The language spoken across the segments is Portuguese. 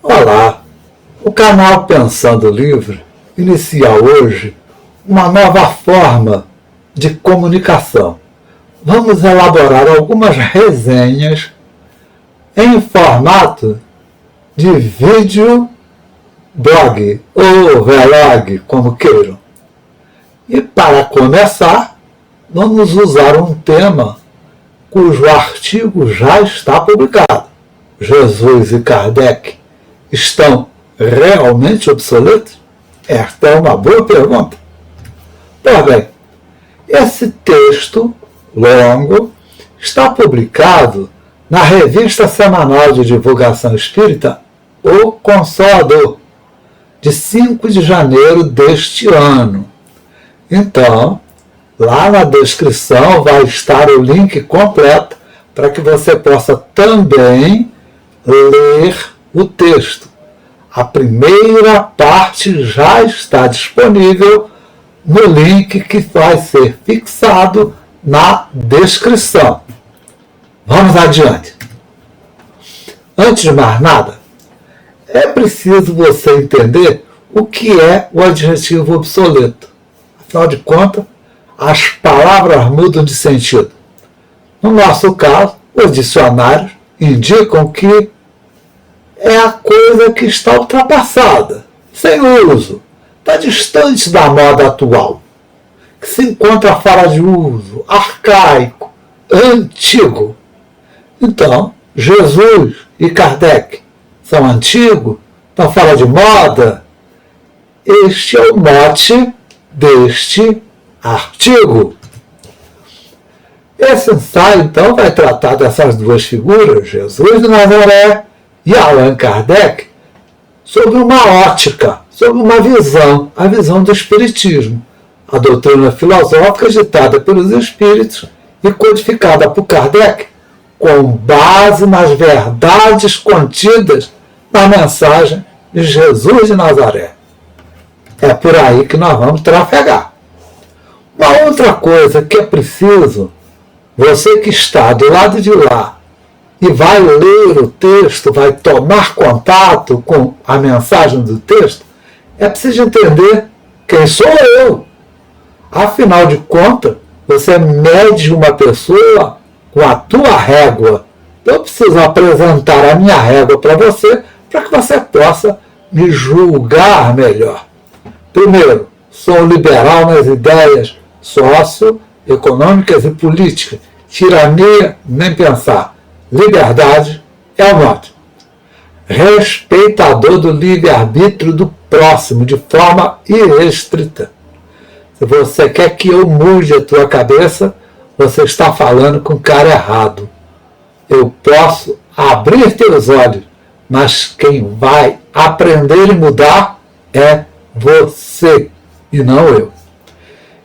Olá, o canal Pensando Livre inicia hoje uma nova forma de comunicação. Vamos elaborar algumas resenhas em formato de vídeo blog ou vlog, como queiram. E para começar, vamos usar um tema cujo artigo já está publicado. Jesus e Kardec estão realmente obsoletos? Esta é uma boa pergunta. Pois bem, esse texto longo está publicado na Revista Semanal de Divulgação Espírita, O Consolador, de 5 de janeiro deste ano. Então, lá na descrição vai estar o link completo para que você possa também ler o texto. A primeira parte já está disponível no link que vai ser fixado na descrição. Vamos adiante. Antes de mais nada, é preciso você entender o que é o adjetivo obsoleto. Afinal de contas, as palavras mudam de sentido. No nosso caso, os dicionários indicam que é a coisa que está ultrapassada, sem uso, está distante da moda atual, que se encontra fora de uso, arcaico, antigo. Então, Jesus e Kardec são antigos, estão fora de moda? Este é o mote deste artigo. Esse ensaio, então, vai tratar dessas duas figuras, Jesus de Nazaré e Allan Kardec, sobre uma ótica, sobre uma visão, a visão do Espiritismo, a doutrina filosófica ditada pelos Espíritos e codificada por Kardec, com base nas verdades contidas na mensagem de Jesus de Nazaré. É por aí que nós vamos trafegar. Uma outra coisa que é preciso, você que está do lado de lá e vai ler o texto, vai tomar contato com a mensagem do texto, é preciso entender quem sou eu. Afinal de contas, você mede uma pessoa com a tua régua. Eu preciso apresentar a minha régua para você, para que você possa me julgar melhor. Primeiro, sou liberal nas ideias socioeconômicas e políticas. Tirania, nem pensar. Liberdade é o mote. Respeitador do livre-arbítrio do próximo, de forma irrestrita. Se você quer que eu mude a tua cabeça, você está falando com o cara errado. Eu posso abrir teus olhos, mas quem vai aprender e mudar é você, e não eu.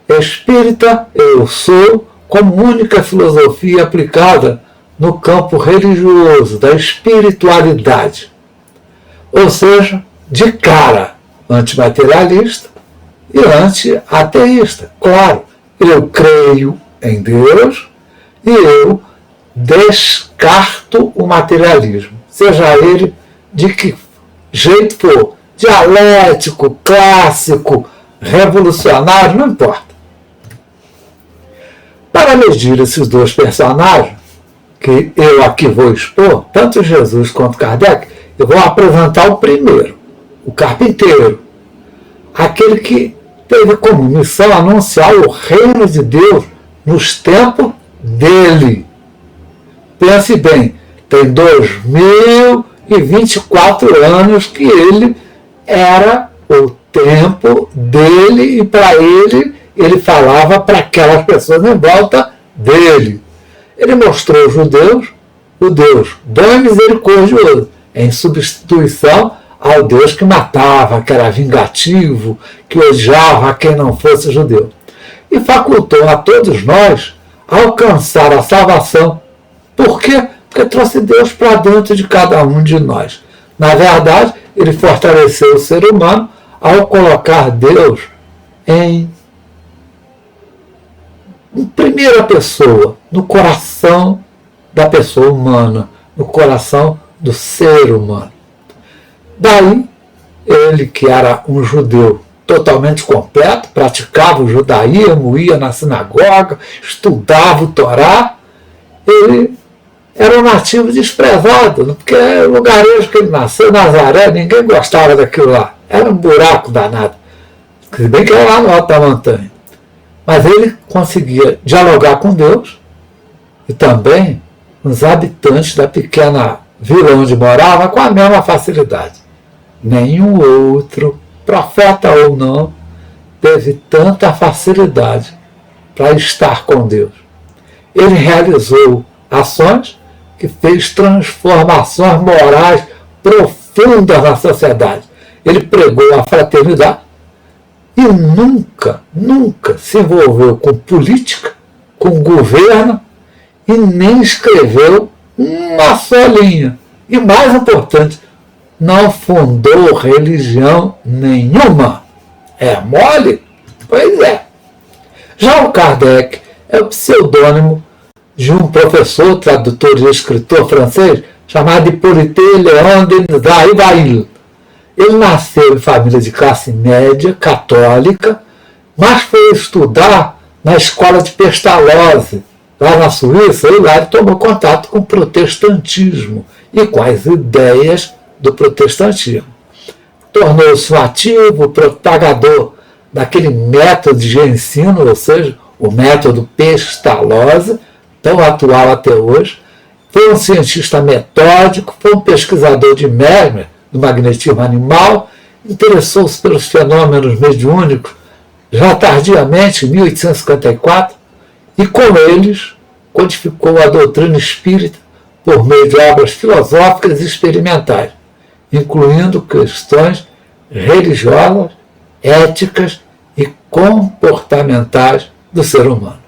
Espírita eu sou como única filosofia aplicada no campo religioso, da espiritualidade. Ou seja, de cara, antimaterialista e anti-ateísta. Claro, eu creio em Deus e eu descarto o materialismo, seja ele de que jeito for, dialético, clássico, revolucionário, não importa. Para medir esses dois personagens, que eu aqui vou expor, tanto Jesus quanto Kardec, eu vou apresentar o primeiro, o carpinteiro, aquele que teve como missão anunciar o reino de Deus nos tempos dele. Pense bem, tem 2024 anos que ele era o tempo dele e para ele falava para aquelas pessoas em volta dele. Ele mostrou aos judeus o Deus bom e misericordioso, em substituição ao Deus que matava, que era vingativo, que odiava quem não fosse judeu. E facultou a todos nós alcançar a salvação. Por quê? Porque trouxe Deus para dentro de cada um de nós. Na verdade, ele fortaleceu o ser humano ao colocar Deus em primeira pessoa, no coração da pessoa humana, no coração do ser humano. Daí, ele, que era um judeu totalmente completo, praticava o judaísmo, ia na sinagoga, estudava o Torá, ele era um nativo desprezado, porque o lugarejo que ele nasceu, Nazaré, ninguém gostava daquilo lá. Era um buraco danado. Se bem que era lá no alto da montanha. Mas ele conseguia dialogar com Deus e também os habitantes da pequena vila onde morava com a mesma facilidade. Nenhum outro, profeta ou não, teve tanta facilidade para estar com Deus. Ele realizou ações que fez transformações morais profundas na sociedade. Ele pregou a fraternidade e nunca se envolveu com política, com governo e nem escreveu uma só linha. E mais importante, não fundou religião nenhuma. É mole? Pois é. Já o Kardec é o pseudônimo de um professor, tradutor e escritor francês chamado Hippolyte Léon Denis Rivail. Ele nasceu em família de classe média, católica, mas foi estudar na escola de Pestalozzi, lá na Suíça, e lá ele tomou contato com o protestantismo e com as ideias do protestantismo. Tornou-se um ativo propagador daquele método de ensino, ou seja, o método Pestalozzi, tão atual até hoje. Foi um cientista metódico, foi um pesquisador de Mesmer, do magnetismo animal, interessou-se pelos fenômenos mediúnicos já tardiamente, em 1854, e com eles codificou a doutrina espírita por meio de obras filosóficas e experimentais, incluindo questões religiosas, éticas e comportamentais do ser humano.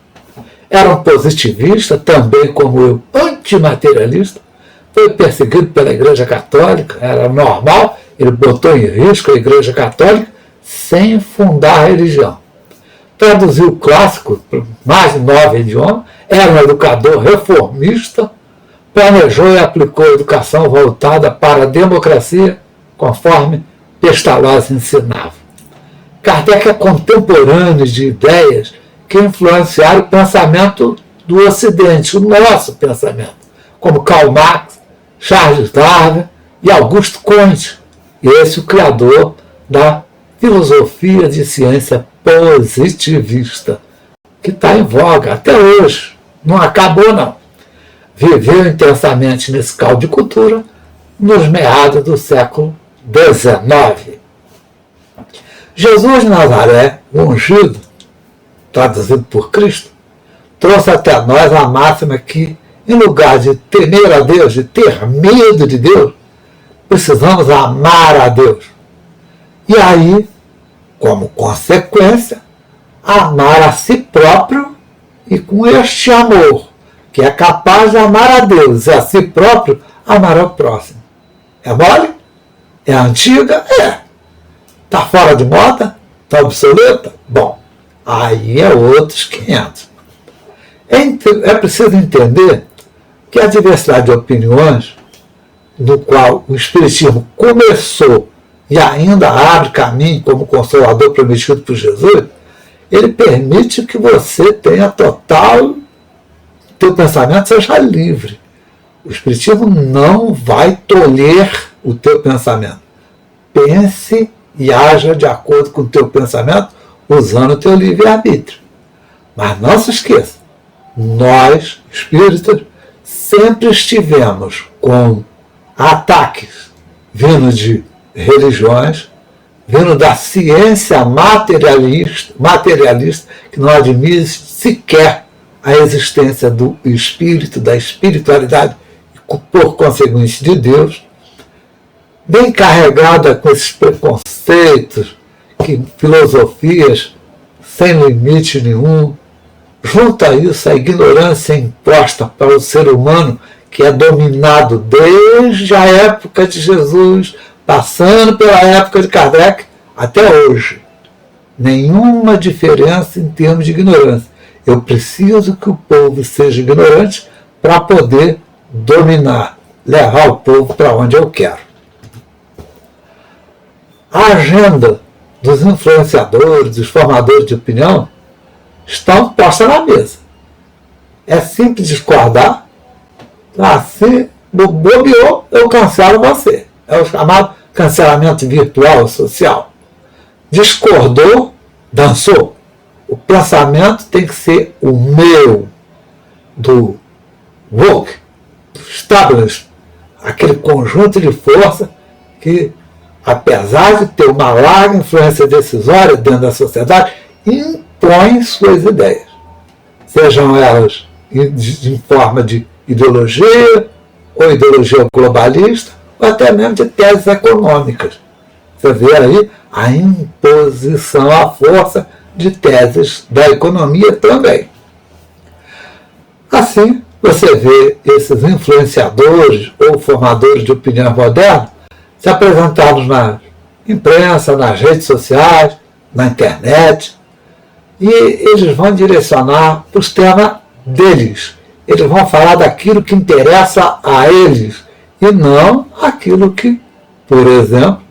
Era um positivista, também como eu, antimaterialista, foi perseguido pela Igreja Católica, era normal, ele botou em risco a Igreja Católica sem fundar a religião. Traduziu o clássico para mais de 9 idiomas, era um educador reformista, planejou e aplicou a educação voltada para a democracia, conforme Pestalozzi ensinava. Kardec é contemporâneo de ideias que influenciaram o pensamento do Ocidente, o nosso pensamento, como Karl Marx, Charles Darwin e Auguste Comte, esse o criador da filosofia de ciência positivista, que está em voga até hoje, não acabou não. Viveu intensamente nesse caldo de cultura nos meados do século XIX. Jesus de Nazaré, o ungido, traduzido por Cristo, trouxe até nós a máxima que, em lugar de temer a Deus, de ter medo de Deus, precisamos amar a Deus. E aí, como consequência, amar a si próprio e com este amor, que é capaz de amar a Deus e a si próprio, amar ao próximo. É mole? É antiga? É. Está fora de moda? Está obsoleta? Bom, aí é outros 500. É preciso entender que a diversidade de opiniões, no qual o Espiritismo começou e ainda abre caminho como consolador prometido por Jesus, ele permite que você tenha total, teu pensamento seja livre. O Espiritismo não vai tolher o teu pensamento. Pense e haja de acordo com o teu pensamento, usando o teu livre-arbítrio. Mas não se esqueça, nós, espíritas, sempre estivemos com ataques vindo de religiões, vindo da ciência materialista que não admite sequer a existência do espírito, da espiritualidade, e por conseguinte de Deus, bem carregada com esses preconceitos, que filosofias sem limite nenhum. Junto a isso, a ignorância imposta para o ser humano, que é dominado desde a época de Jesus, passando pela época de Kardec, até hoje. Nenhuma diferença em termos de ignorância. Eu preciso que o povo seja ignorante para poder dominar, levar o povo para onde eu quero. A agenda dos influenciadores, dos formadores de opinião, estão postas na mesa. É simples discordar. Se bobeou, eu cancelo você. É o chamado cancelamento virtual social. Discordou, dançou. O pensamento tem que ser o meu, do woke, do establishment, aquele conjunto de força que, apesar de ter uma larga influência decisória dentro da sociedade, impõe suas ideias. Sejam elas em forma de ideologia, ou ideologia globalista, ou até mesmo de teses econômicas. Você vê aí a imposição à força de teses da economia também. Assim, você vê esses influenciadores ou formadores de opinião moderna se apresentados na imprensa, nas redes sociais, na internet, e eles vão direcionar para os temas deles. Eles vão falar daquilo que interessa a eles e não aquilo que, por exemplo,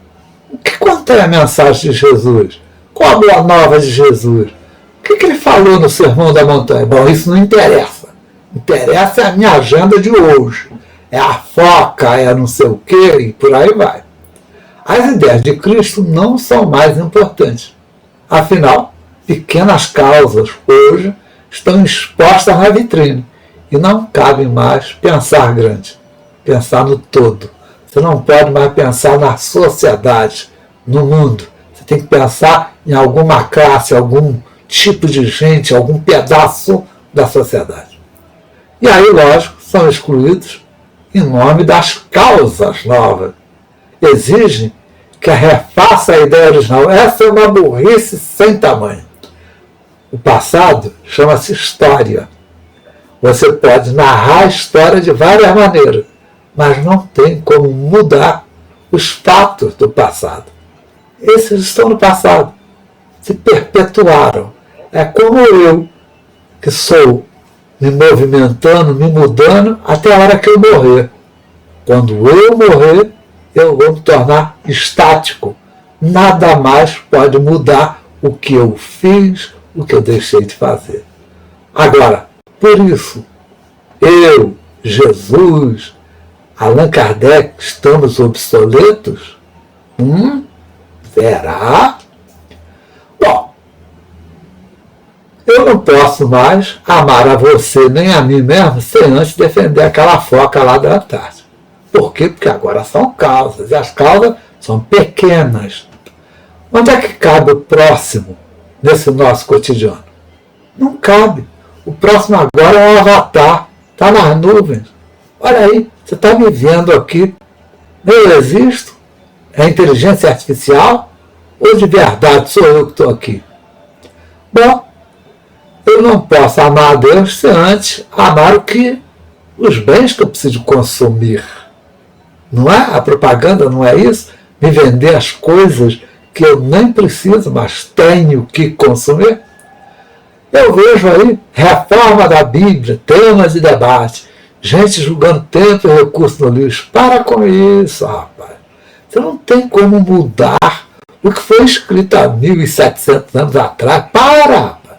o que contém a mensagem de Jesus? Qual a boa nova de Jesus? O que ele falou no Sermão da Montanha? Bom, isso não interessa. Interessa a minha agenda de hoje. É a foca, é não sei o quê, e por aí vai. As ideias de Cristo não são mais importantes. Afinal, pequenas causas hoje estão expostas na vitrine e não cabe mais pensar grande, pensar no todo. Você não pode mais pensar na sociedade, no mundo. Você tem que pensar em alguma classe, algum tipo de gente, algum pedaço da sociedade. E aí, lógico, são excluídos em nome das causas novas. Exigem que refaça a ideia original. Essa é uma burrice sem tamanho. O passado chama-se história. Você pode narrar a história de várias maneiras, mas não tem como mudar os fatos do passado. Esses estão no passado, se perpetuaram. É como eu, que sou me movimentando, me mudando, até a hora que eu morrer. Quando eu morrer, eu vou me tornar estático. Nada mais pode mudar o que eu fiz, o que eu deixei de fazer. Agora, por isso, eu, Jesus, Allan Kardec, estamos obsoletos? Será? Bom, eu não posso mais amar a você nem a mim mesmo sem antes defender aquela foca lá da Antártida. Por quê? Porque agora são causas, e as causas são pequenas. Onde é que cabe o próximo nesse nosso cotidiano? Não cabe. O próximo agora é um avatar, está nas nuvens. Olha aí, você está me vendo aqui. Eu existo? É inteligência artificial? Ou de verdade sou eu que estou aqui? Bom, eu não posso amar a Deus sem antes amar os bens que eu preciso consumir. Não é? A propaganda não é isso? Me vender as coisas que eu nem preciso, mas tenho que consumir? Eu vejo aí reforma da Bíblia, temas de debate, gente julgando tempo e recurso no lixo. Para com isso, rapaz. Você não tem como mudar o que foi escrito há 1.700 anos atrás. Para, rapaz.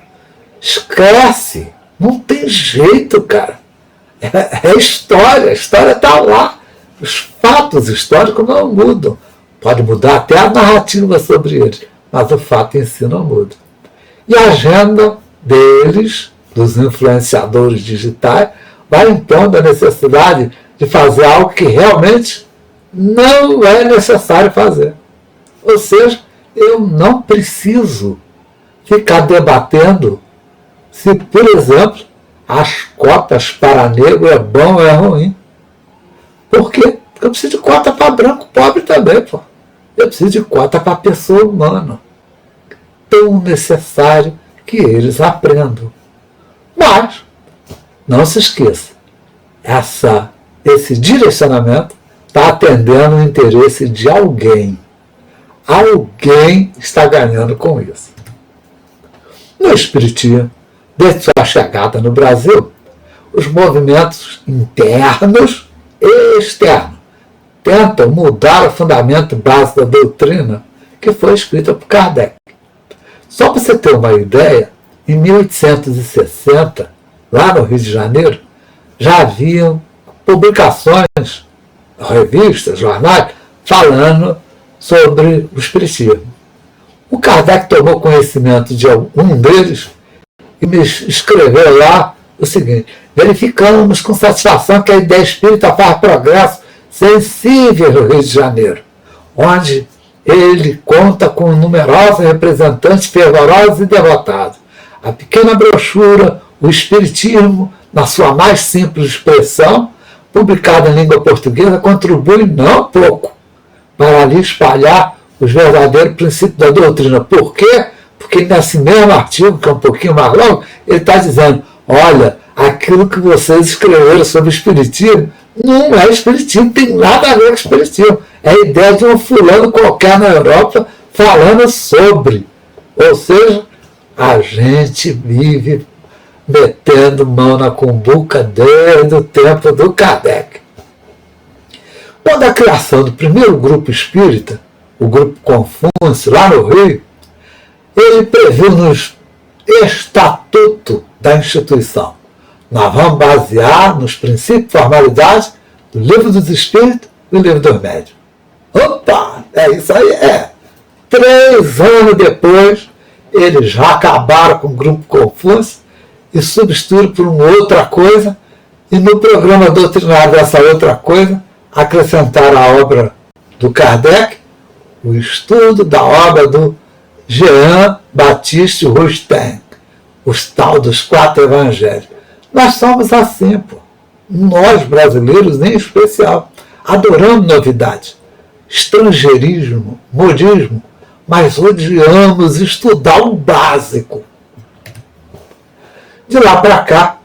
Esquece. Não tem jeito, cara. É história. A história está lá. Os fatos históricos não mudam. Pode mudar até a narrativa sobre eles, mas o fato em si não muda. E a agenda deles, dos influenciadores digitais, vai impondo a necessidade de fazer algo que realmente não é necessário fazer. Ou seja, eu não preciso ficar debatendo se, por exemplo, as cotas para negro é bom ou é ruim. Por quê? Porque eu preciso de cota para branco pobre também, pô. Eu preciso de cota para pessoa humana. Tão necessário que eles aprendam. Mas, não se esqueça, esse direcionamento está atendendo o interesse de alguém. Alguém está ganhando com isso. No Espiritismo, desde sua chegada no Brasil, os movimentos internos e externos tentam mudar o fundamento básico da doutrina que foi escrita por Kardec. Só para você ter uma ideia, em 1860, lá no Rio de Janeiro, já haviam publicações, revistas, jornais, falando sobre o espiritismo. O Kardec tomou conhecimento de um deles e me escreveu lá o seguinte: verificamos com satisfação que a ideia espírita faz progresso sensível no Rio de Janeiro, onde ele conta com numerosos representantes fervorosos e devotados. A pequena brochura O Espiritismo, na sua mais simples expressão, publicada em língua portuguesa, contribui não pouco para ali espalhar os verdadeiros princípios da doutrina. Por quê? Porque nesse mesmo artigo, que é um pouquinho mais longo, ele está dizendo: olha, aquilo que vocês escreveram sobre o espiritismo não é espiritismo, não tem nada a ver com espiritismo. É a ideia de um fulano qualquer na Europa falando sobre. Ou seja, a gente vive metendo mão na cumbuca desde o tempo do Kardec. Quando a criação do primeiro grupo espírita, o grupo Confúcio, lá no Rio, ele previu nos estatutos da instituição: nós vamos basear nos princípios e formalidades do Livro dos Espíritos e do Livro dos Médiuns. Opa, é isso aí, é. 3 anos depois, eles já acabaram com o grupo Confúcio e substituíram por uma outra coisa, e no programa doutrinário dessa outra coisa, acrescentaram a obra do Kardec, o estudo da obra do Jean Baptiste Rustin, os tal dos 4 evangelhos. Nós somos assim, pô. Nós, brasileiros, em especial, adoramos novidades, estrangeirismo, modismo, mas odiamos estudar o básico. De lá para cá,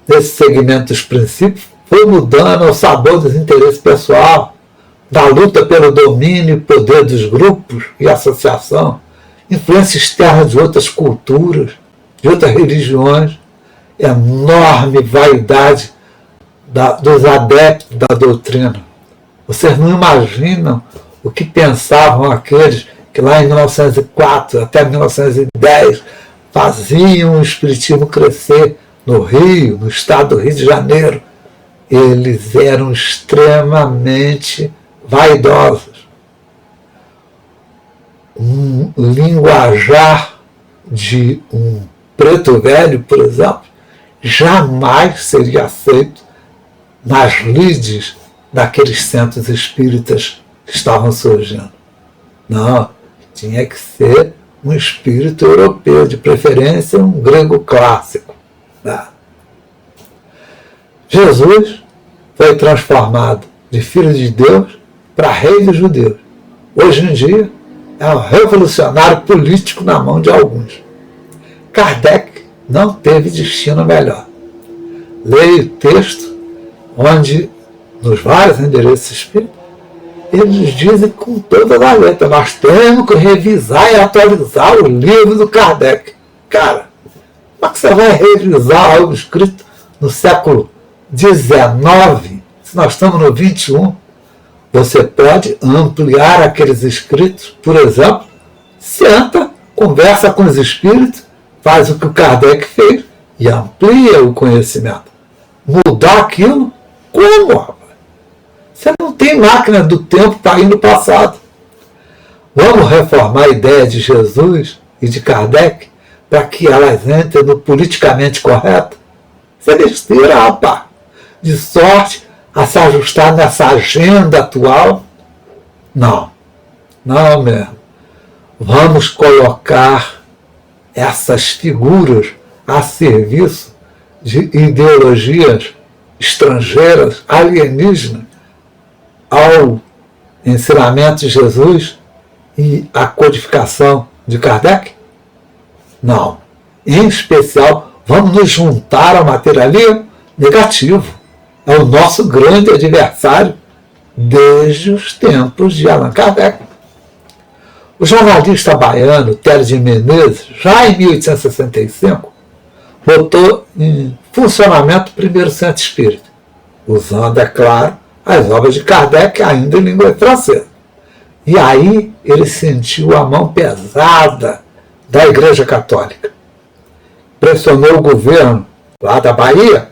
nesse segmento dos princípios, foi mudando ao sabor dos interesses pessoal, da luta pelo domínio e poder dos grupos e associação, influência externa de outras culturas, de outras religiões, enorme vaidade dos adeptos da doutrina. Vocês não imaginam o que pensavam aqueles que lá em 1904 até 1910 faziam o espiritismo crescer no Rio, no estado do Rio de Janeiro. Eles eram extremamente vaidosos. Um linguajar de um preto velho, por exemplo, jamais seria aceito nas lides daqueles centros espíritas que estavam surgindo. Não, tinha que ser um espírito europeu, de preferência um grego clássico. Jesus foi transformado de filho de Deus para rei dos judeus. Hoje em dia é um revolucionário político na mão de alguns. Kardec não teve destino melhor. Leia o texto onde, nos vários endereços espíritas, eles dizem com toda a letra: nós temos que revisar e atualizar o livro do Kardec. Cara, como é que você vai revisar algo escrito no século XIX, se nós estamos no XXI? Você pode ampliar aqueles escritos, por exemplo, senta, conversa com os espíritos, faz o que o Kardec fez e amplia o conhecimento. Mudar aquilo? Como, rapaz? Você não tem máquina do tempo para ir no passado. Vamos reformar a ideia de Jesus e de Kardec para que elas entrem no politicamente correto? Isso é besteira, rapaz. De sorte a se ajustar nessa agenda atual? Não. Não mesmo. Vamos colocar essas figuras a serviço de ideologias estrangeiras, alienígenas, ao ensinamento de Jesus e à codificação de Kardec? Não. Em especial, vamos nos juntar ao materialismo negativo. É o nosso grande adversário desde os tempos de Allan Kardec. O jornalista baiano Télio de Menezes, já em 1865, botou em funcionamento o primeiro centro espírita, usando, é claro, as obras de Kardec ainda em língua francesa. E aí ele sentiu a mão pesada da Igreja Católica. Pressionou o governo lá da Bahia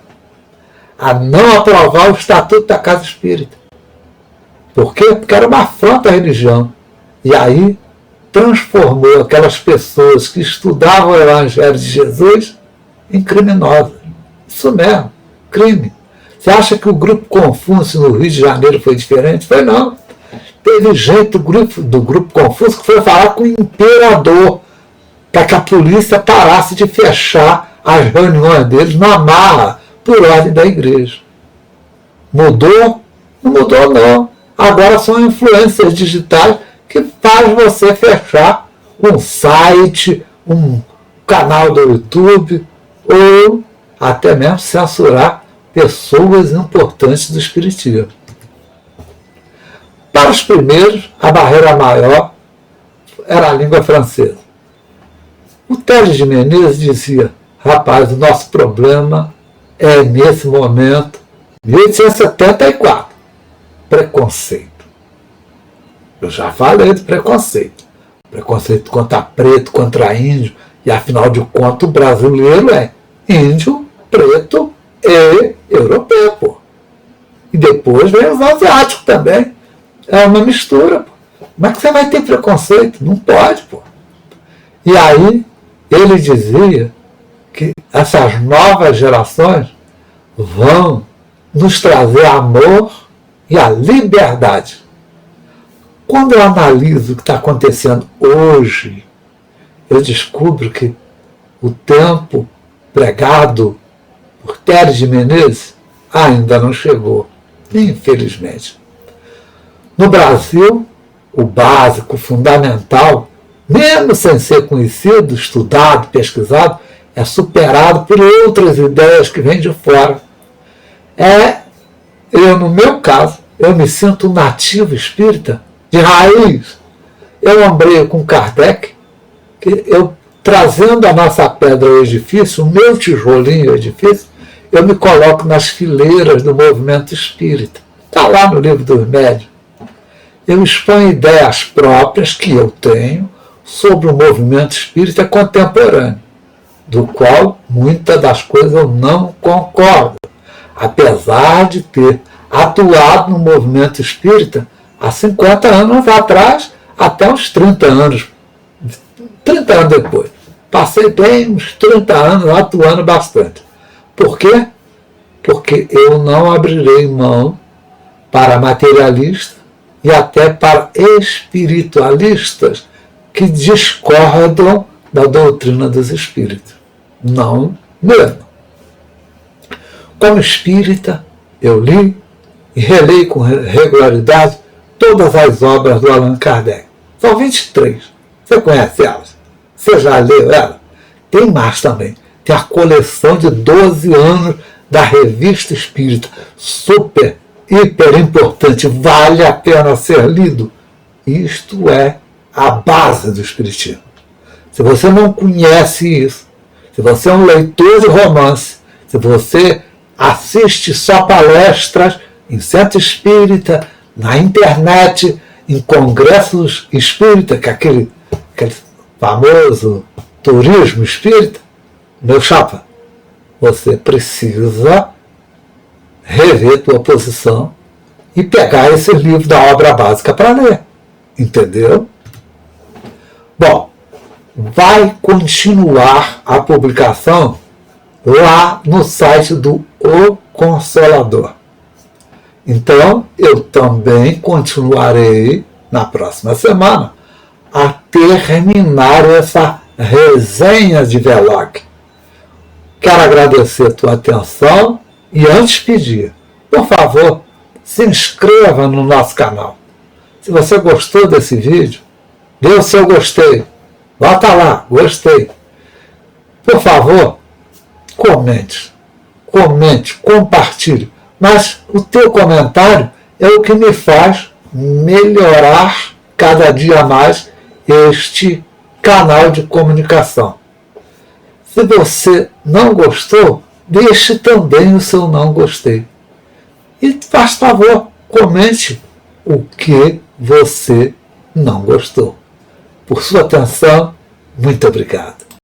a não aprovar o Estatuto da Casa Espírita. Por quê? Porque era uma afronta à religião. E aí transformou aquelas pessoas que estudavam o Evangelho de Jesus em criminosas. Isso mesmo, crime. Você acha que o grupo Confúcio no Rio de Janeiro foi diferente? Foi não. Teve gente do grupo Confúcio que foi falar com o imperador para que a polícia parasse de fechar as reuniões deles na marra por ordem da igreja. Mudou? Não mudou não. Agora são influências digitais que faz você fechar um site, um canal do YouTube ou até mesmo censurar pessoas importantes do espiritismo. Para os primeiros, a barreira maior era a língua francesa. O Teles de Menezes dizia: rapaz, o nosso problema é, nesse momento, 1874, preconceito. Eu já falei do preconceito. Preconceito contra preto, contra índio, e afinal de contas o brasileiro é índio, preto e europeu, pô. E depois vem os asiáticos também. É uma mistura, pô. Como é que você vai ter preconceito? Não pode, pô. E aí ele dizia que essas novas gerações vão nos trazer amor e a liberdade. Quando eu analiso o que está acontecendo hoje, eu descubro que o tempo pregado por Teles de Menezes ainda não chegou, infelizmente. No Brasil, o básico, o fundamental, mesmo sem ser conhecido, estudado, pesquisado, é superado por outras ideias que vêm de fora. No meu caso, eu me sinto um nativo espírita de raiz. Eu lembrei com Kardec que eu, trazendo a nossa pedra ao edifício, o meu tijolinho ao edifício, eu me coloco nas fileiras do movimento espírita. Está lá no livro dos médiuns. Eu exponho ideias próprias que eu tenho sobre o movimento espírita contemporâneo, do qual muitas das coisas eu não concordo, apesar de ter atuado no movimento espírita há 50 anos atrás, até uns 30 anos depois. Passei bem uns 30 anos atuando bastante. Por quê? Porque eu não abrirei mão para materialistas e até para espiritualistas que discordam da doutrina dos espíritos. Não mesmo. Como espírita, eu li e releio com regularidade todas as obras do Allan Kardec. São 23. Você conhece elas? Você já leu ela? Tem mais também. Tem a coleção de 12 anos da Revista Espírita. Super, hiper importante. Vale a pena ser lido. Isto é a base do espiritismo. Se você não conhece isso, se você é um leitor de romance, se você assiste só palestras em centro espírita, na internet, em congressos espírita, que é aquele famoso turismo espírita, meu chapa, você precisa rever tua posição e pegar esse livro da obra básica para ler. Entendeu? Bom, vai continuar a publicação lá no site do O Consolador. Então, eu também continuarei na próxima semana a terminar essa resenha de Veloc. Quero agradecer a tua atenção e antes pedir, por favor, se inscreva no nosso canal. Se você gostou desse vídeo, dê o seu gostei. Bota lá, gostei. Por favor, comente, compartilhe. Mas o teu comentário é o que me faz melhorar cada dia mais este canal de comunicação. Se você não gostou, deixe também o seu não gostei. E, faz favor, comente o que você não gostou. Por sua atenção, muito obrigado.